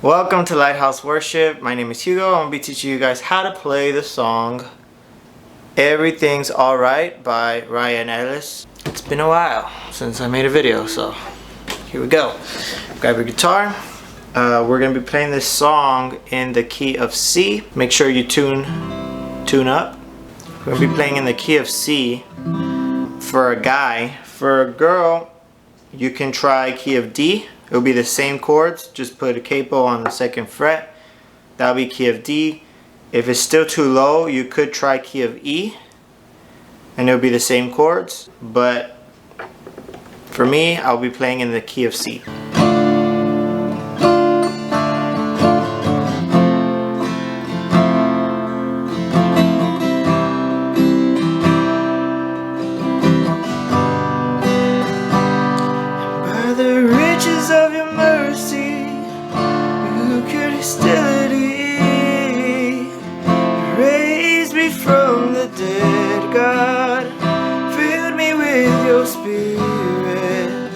Welcome to Lighthouse Worship. My name is Hugo. I'm going to be teaching you guys how to play the song Everything's Alright by Ryan Ellis. It's been a while since I made a video, so here we go. Grab your guitar. We're going to be playing this song in the key of C. Make sure you tune up. We're going to be playing in the key of C for a guy. For a girl, you can try key of D. It'll be the same chords, just put a capo on the 2nd fret. That'll be key of D. If it's still too low, you could try key of E, and it'll be the same chords. But for me, I'll be playing in the key of C. Of your mercy, you could hostility, you raised me from the dead. God filled me with your spirit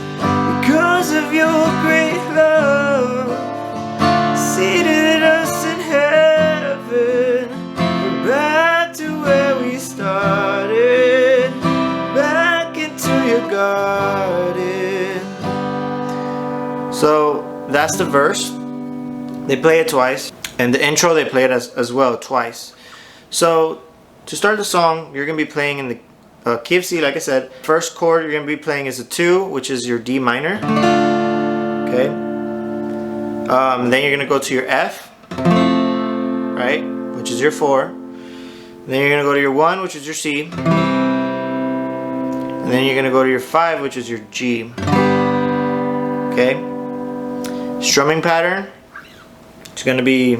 because of your great love. Seated us in heaven, we're back to where we started, back into your garden. So that's the verse. They play it twice, and the intro they play it as well twice. So to start the song, you're gonna be playing in the key of C, like I said. First chord you're gonna be playing is a 2, which is your D minor. Okay. Then you're gonna go to your F, right, which is your 4. Then you're gonna go to your 1, which is your C. And then you're gonna go to your 5, which is your G. Okay. Strumming pattern, it's going to be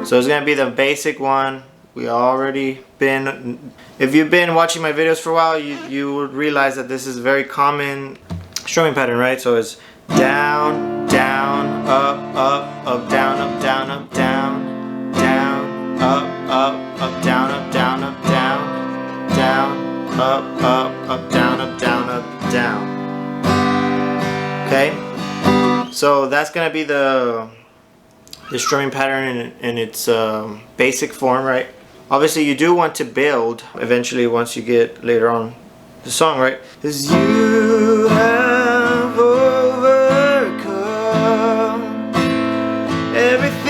so it's going to be the basic one. We already been, if you've been watching my videos for a while, you would realize that this is a very common strumming pattern, right? So it's down, down, up, up, up, down, up, down, up, down, down, up, up, up, down, up, down, up, down, down, up, up, up, down, up, down, up, down. Okay, so that's gonna be the strumming pattern in its basic form, right? Obviously, you do want to build eventually once you get later on the song, right? 'Cause you have overcome everything.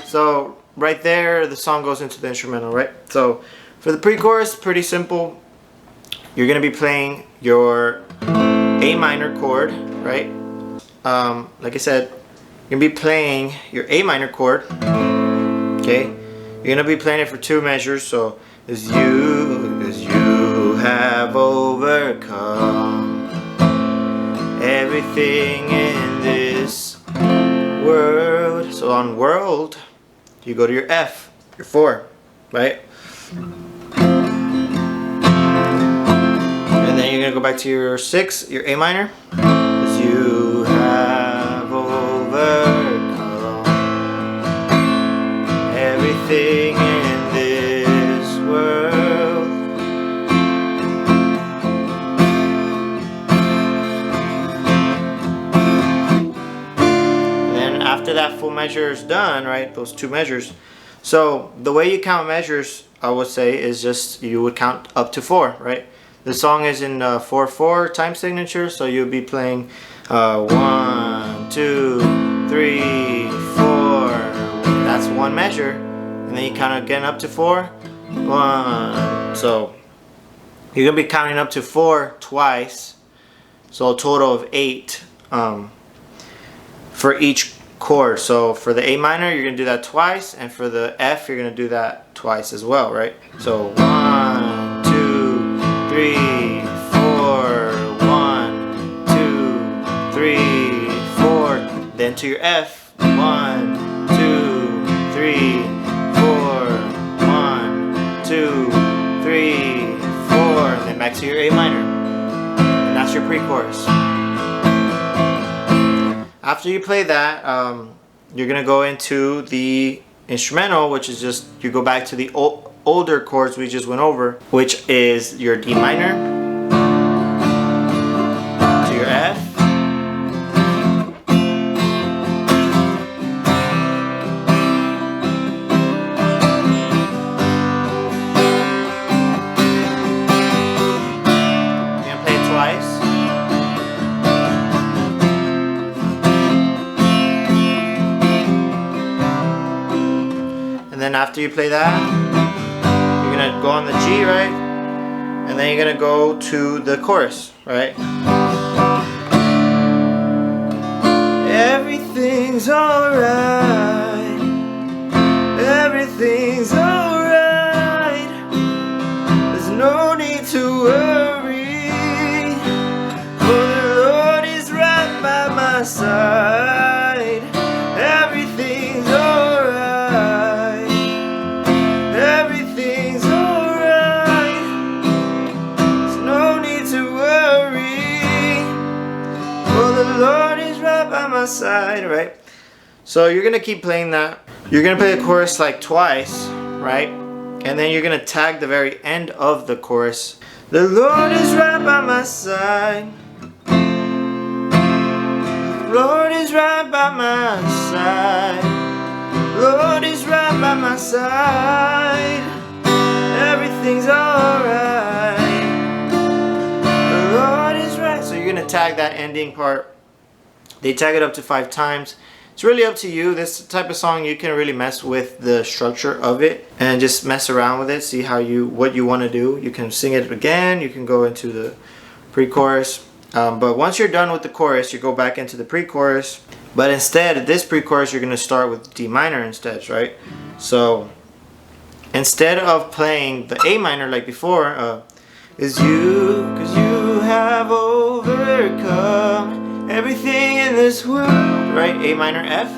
So right there, the song goes into the instrumental, right? So for the pre-chorus, pretty simple. You're gonna be playing your A minor chord, right? Like I said, you're gonna be playing your A minor chord. Okay, you're gonna be playing it for 2 measures. So as you have overcome everything in this world. So on world, you go to your F, your 4, right? And then you're gonna go back to your 6, your A minor. As you have overcome everything in this world. And then after that full measure is done, right, those 2 measures. So the way you count measures, I would say, is just you would count up to 4, right? The song is in 4/4 time signature, so you'll be playing 1, 2, 3, 4. That's 1 measure, and then you count again up to 4. 1. So you're gonna be counting up to 4 twice, so a total of 8 for each chord. So for the A minor, you're gonna do that twice, and for the F, you're gonna do that twice as well, right? So 1, 2, 3, 4, 1, 2, 3, 4, then to your F. 1, 2, 3, 4. 1, 2, 3, 4, and then back to your A minor. And that's your pre-chorus. After you play that, you're gonna go into the instrumental, which is just, you go back to the older chords we just went over, which is your D minor to your F, you're gonna play it twice. And then after you play that, you're gonna go on the G, right? And then you're gonna go to the chorus, right? Everything's alright. Everything's alright. There's no need to worry, for the Lord is right by my side. Everything's alright. Everything's alright. There's no need to worry, for the Lord is right by my side, right? So you're gonna keep playing that. You're gonna play the chorus like twice, right? And then you're gonna tag the very end of the chorus. The Lord is right by my side. Lord is right by my side. Lord is right by my side. Everything's alright. The Lord is right. So you're gonna tag that ending part. They tag it up to 5 times. It's really up to you. This type of song, you can really mess with the structure of it and just mess around with it, see what you want to do. You can sing it again, you can go into the pre-chorus, but once you're done with the chorus, you go back into the pre-chorus. But instead of this pre-chorus, you're going to start with D minor instead, right? So instead of playing the A minor like before, is you, 'cause you have overcome everything in this world, right? A minor, F.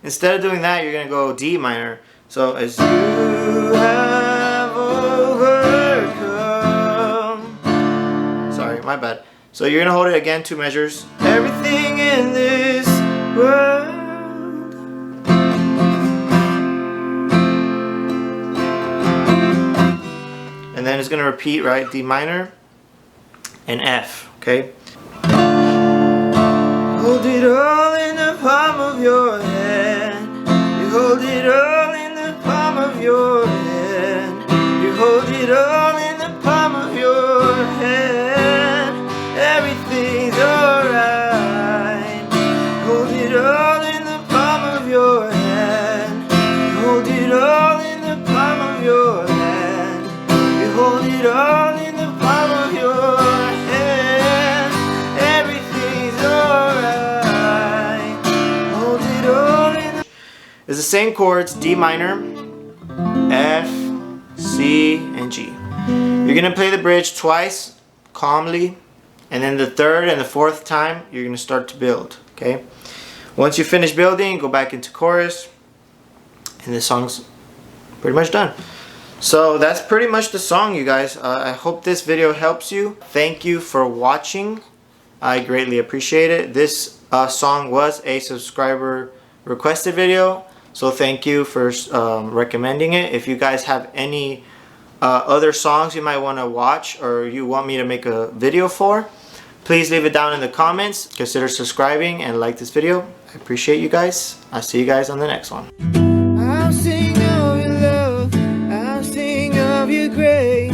Instead of doing that, you're gonna go D minor. So as you have overcome. Sorry, my bad. So you're gonna hold it again, 2 measures. Everything in this world. And then it's gonna repeat, right? D minor and F, okay? Hold it all in the palm of your hand. You hold it all in the palm of your hand. You hold it all in the palm of your hand. Everything's alright. Hold it all in the palm of your hand. You hold it all in the palm of your hand. You hold it all in the palm of your hand. Everything's alright. Hold it all in the... It's the same chords, D minor, F, C, and G. You're gonna play the bridge twice, calmly, and then the third and the fourth time, you're gonna start to build, okay? Once you finish building, go back into chorus, and this song's pretty much done. So that's pretty much the song, you guys. I hope this video helps you. Thank you for watching. I greatly appreciate it. This song was a subscriber requested video, so thank you for recommending it. If you guys have any other songs you might want to watch or you want me to make a video for, please leave it down in the comments. Consider subscribing and like this video. I appreciate you guys. I'll see you guys on the next one. I'll sing of your love, I'll sing of your grace.